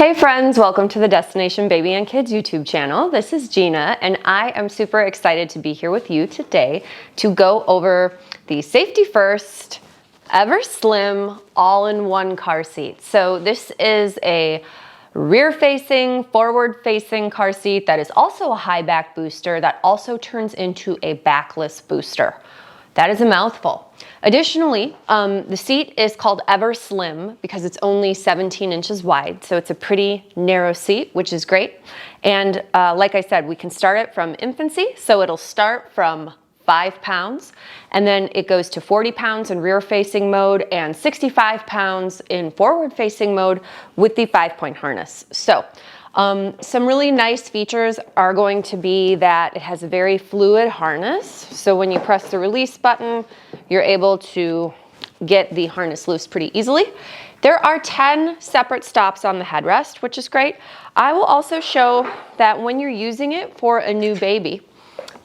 Hey friends, welcome to the Destination Baby and Kids YouTube channel. This is Gina and I am super excited to be here with you today to go over the Safety First EverSlim all-in-one car seat. So this is a rear-facing, forward-facing car seat that is also a high back booster that also turns into a backless booster. That is a mouthful. Additionally, the seat is called EverSlim because it's only 17 inches wide, so it's a pretty narrow seat, which is great. And like I said, we can start it from infancy, so it'll start from 5 pounds, and then it goes to 40 pounds in rear-facing mode and 65 pounds in forward-facing mode with the 5-point harness. So some really nice features are going to be that it has a very fluid harness. So when you press the release button, you're able to get the harness loose pretty easily. There are 10 separate stops on the headrest, which is great. I will also show that when you're using it for a new baby,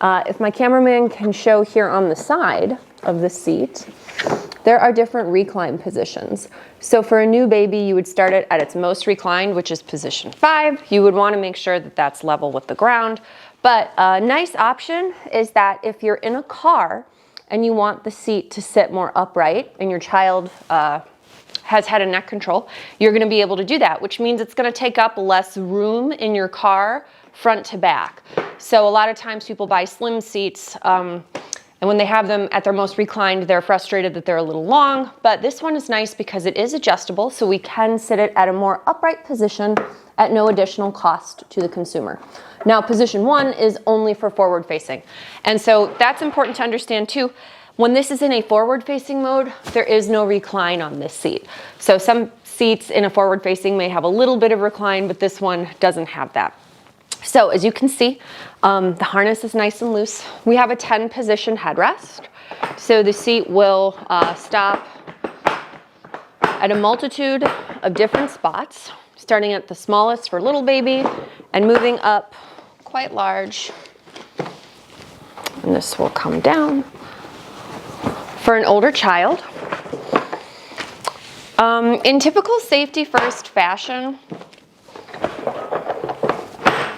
if my cameraman can show here on the side of the seat, there are different recline positions. So for a new baby, you would start it at its most reclined, which is position 5. You would want to make sure that that's level with the ground. But a nice option is that if you're in a car and you want the seat to sit more upright and your child has head and neck control, you're going to be able to do that, which means it's going to take up less room in your car front to back. So a lot of times people buy slim seats, and when they have them at their most reclined, they're frustrated that they're a little long. But this one is nice because it is adjustable, so we can sit it at a more upright position at no additional cost to the consumer. Now, position 1 is only for forward facing. And so that's important to understand too. When this is in a forward facing mode, there is no recline on this seat. So some seats in a forward facing may have a little bit of recline, but this one doesn't have that. So as you can see, the harness is nice and loose. We have a 10-position headrest. So the seat will stop at a multitude of different spots, starting at the smallest for little baby and moving up quite large. And this will come down for an older child. In typical Safety First fashion,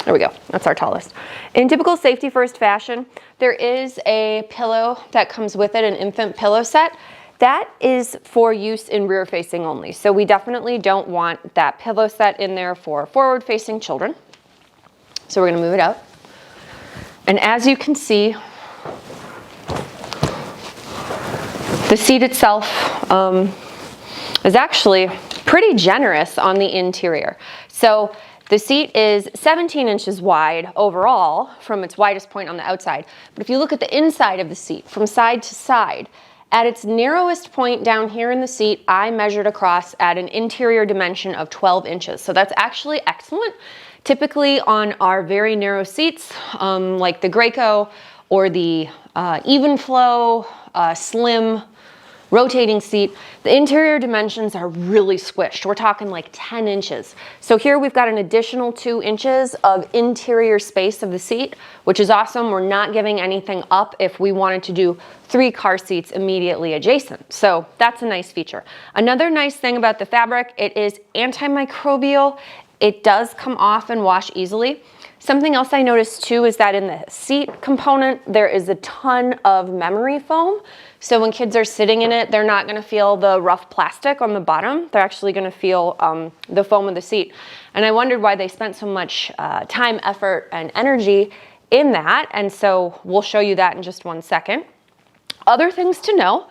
there we go, that's our tallest. In typical Safety First fashion, there is a pillow that comes with it, an infant pillow set. That is for use in rear facing only. So we definitely don't want that pillow set in there for forward facing children. So we're gonna move it out. And as you can see, the seat itself is actually pretty generous on the interior. So the seat is 17 inches wide overall from its widest point on the outside. But if you look at the inside of the seat from side to side, at its narrowest point down here in the seat, I measured across at an interior dimension of 12 inches. So that's actually excellent. Typically on our very narrow seats, like the Graco or the Evenflow, Slim, rotating seat, the interior dimensions are really squished. We're talking like 10 inches. So here we've got an additional 2 inches of interior space of the seat, which is awesome. We're not giving anything up if we wanted to do 3 car seats immediately adjacent. So that's a nice feature. Another nice thing about the fabric, it is antimicrobial. It does come off and wash easily. Something else I noticed too is that in the seat component, there is a ton of memory foam. So when kids are sitting in it, they're not gonna feel the rough plastic on the bottom. They're actually gonna feel the foam of the seat. And I wondered why they spent so much time, effort, and energy in that. And so we'll show you that in just one second. Other things to know,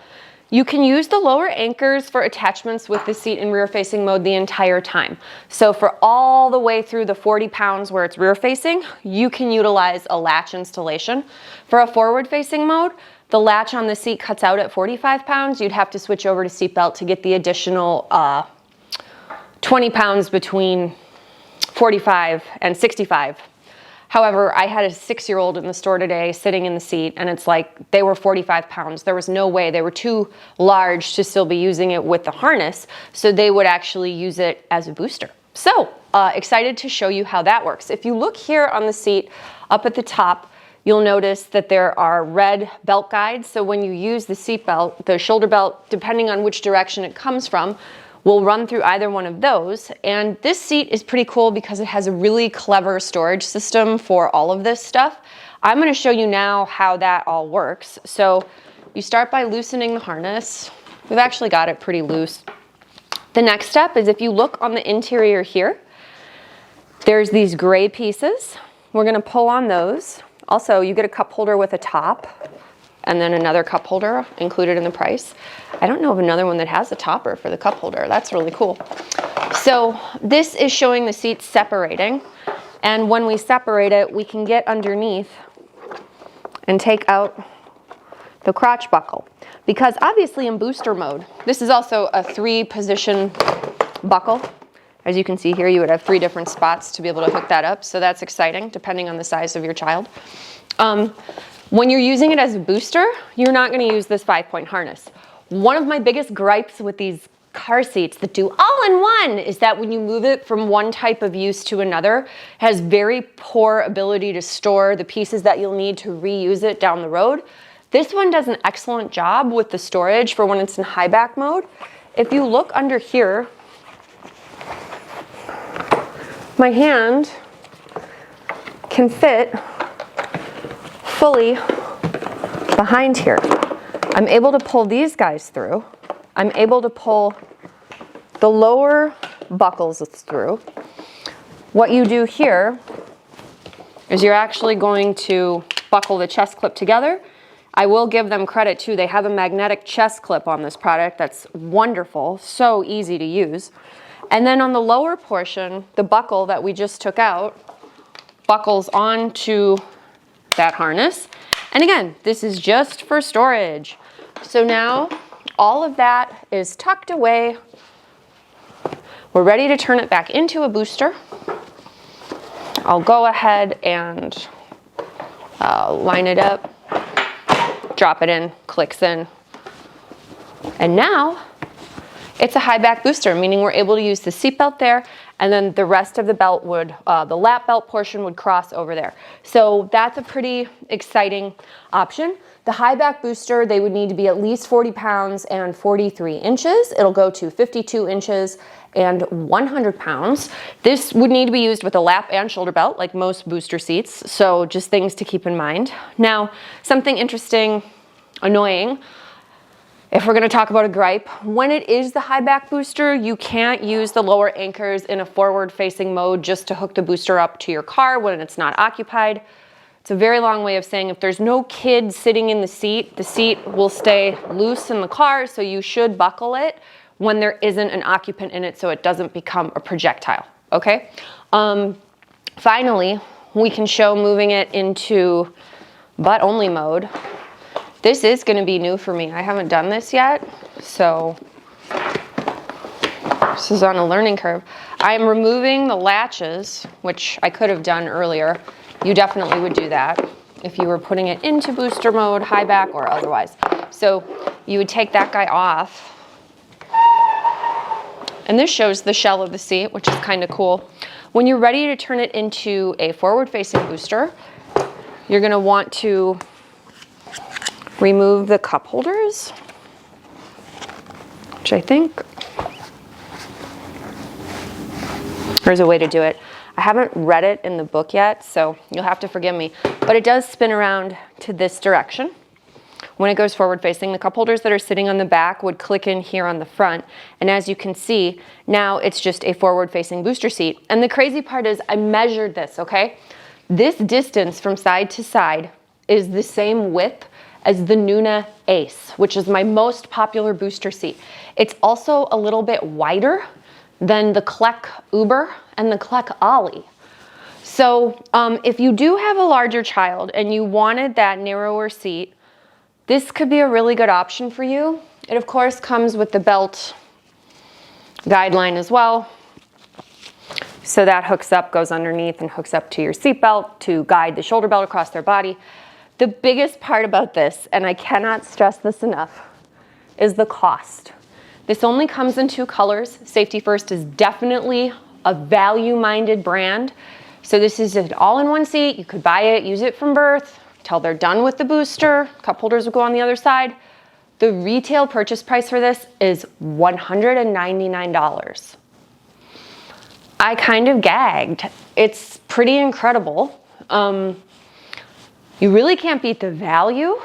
you can use the lower anchors for attachments with the seat in rear facing mode the entire time. So for all the way through the 40 pounds where it's rear facing, you can utilize a latch installation. For a forward facing mode, the latch on the seat cuts out at 45 pounds. You'd have to switch over to seatbelt to get the additional 20 pounds between 45 and 65. However, I had a 6-year-old in the store today sitting in the seat, and it's like they were 45 pounds. There was no way. They were too large to still be using it with the harness, so they would actually use it as a booster. So excited to show you how that works. If you look here on the seat up at the top, you'll notice that there are red belt guides. So when you use the seat belt, the shoulder belt, depending on which direction it comes from, we'll run through either one of those. And this seat is pretty cool because it has a really clever storage system for all of this stuff. I'm going to show you now how that all works. So you start by loosening the harness. We've actually got it pretty loose. The next step is if you look on the interior here, there's these gray pieces. We're going to pull on those. Also, you get a cup holder with a top and then another cup holder included in the price. I don't know of another one that has a topper for the cup holder. That's really cool. So this is showing the seats separating. And when we separate it, we can get underneath and take out the crotch buckle. Because obviously in booster mode, this is also a 3-position buckle. As you can see here, you would have 3 different spots to be able to hook that up. So that's exciting, depending on the size of your child. When you're using it as a booster, you're not going to use this 5-point harness. One of my biggest gripes with these car seats that do all-in-one is that when you move it from one type of use to another, it has very poor ability to store the pieces that you'll need to reuse it down the road. This one does an excellent job with the storage for when it's in high back mode. If you look under here, my hand can fit fully behind here. I'm able to pull these guys through. I'm able to pull the lower buckles through. What you do here is you're actually going to buckle the chest clip together. I will give them credit too. They have a magnetic chest clip on this product that's wonderful, so easy to use. And then on the lower portion, the buckle that we just took out buckles onto that harness. And again, this is just for storage. So now all of that is tucked away. We're ready to turn it back into a booster. I'll go ahead and line it up, drop it in, clicks in. And now it's a high back booster, meaning we're able to use the seat belt there, and then the rest of the belt would, the lap belt portion would cross over there. So that's a pretty exciting option. The high back booster, they would need to be at least 40 pounds and 43 inches. It'll go to 52 inches and 100 pounds. This would need to be used with a lap and shoulder belt, like most booster seats. So just things to keep in mind. Now, something interesting, annoying, if we're gonna talk about a gripe, when it is the high back booster, you can't use the lower anchors in a forward facing mode just to hook the booster up to your car when it's not occupied. It's a very long way of saying if there's no kid sitting in the seat will stay loose in the car, so you should buckle it when there isn't an occupant in it so it doesn't become a projectile, okay? Finally, we can show moving it into butt-only mode. This is going to be new for me. I haven't done this yet, so this is on a learning curve. I'm removing the latches, which I could have done earlier. You definitely would do that if you were putting it into booster mode, high back, or otherwise. So you would take that guy off. And this shows the shell of the seat, which is kind of cool. When you're ready to turn it into a forward-facing booster, you're going to want to remove the cup holders, which I think there's a way to do it. I haven't read it in the book yet, so you'll have to forgive me. But it does spin around to this direction. When it goes forward facing, the cup holders that are sitting on the back would click in here on the front. And as you can see, now it's just a forward facing booster seat. And the crazy part is I measured this, okay? This distance from side to side is the same width as the Nuna Ace, which is my most popular booster seat. It's also a little bit wider than the Kleck Uber and the Kleck Ollie. So if you do have a larger child and you wanted that narrower seat, this could be a really good option for you. It of course comes with the belt guideline as well. So that hooks up, goes underneath and hooks up to your seat belt to guide the shoulder belt across their body. The biggest part about this, and I cannot stress this enough, is the cost. This only comes in 2 colors. Safety First is definitely a value-minded brand. So this is an all-in-one seat. You could buy it, use it from birth, till they're done with the booster. Cup holders will go on the other side. The retail purchase price for this is $199. I kind of gagged. It's pretty incredible. You really can't beat the value.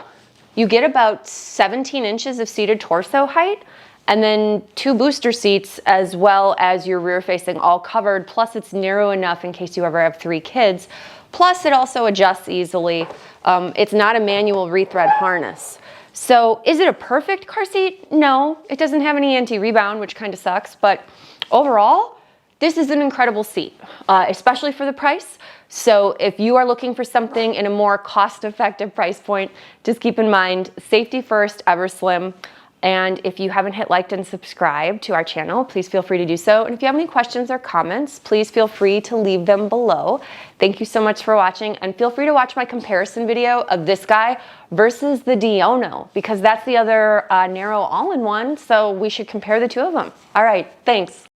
You get about 17 inches of seated torso height, and then 2 booster seats, as well as your rear facing all covered. Plus it's narrow enough in case you ever have 3 kids. Plus it also adjusts easily. It's not a manual rethread harness. So is it a perfect car seat? No, it doesn't have any anti-rebound, which kind of sucks, but overall, this is an incredible seat, especially for the price. So if you are looking for something in a more cost-effective price point, just keep in mind, safety first, EverSlim. And if you haven't hit like and subscribe to our channel, please feel free to do so. And if you have any questions or comments, please feel free to leave them below. Thank you so much for watching, and feel free to watch my comparison video of this guy versus the Diono, because that's the other narrow all-in-one, so we should compare the 2 of them. All right, thanks.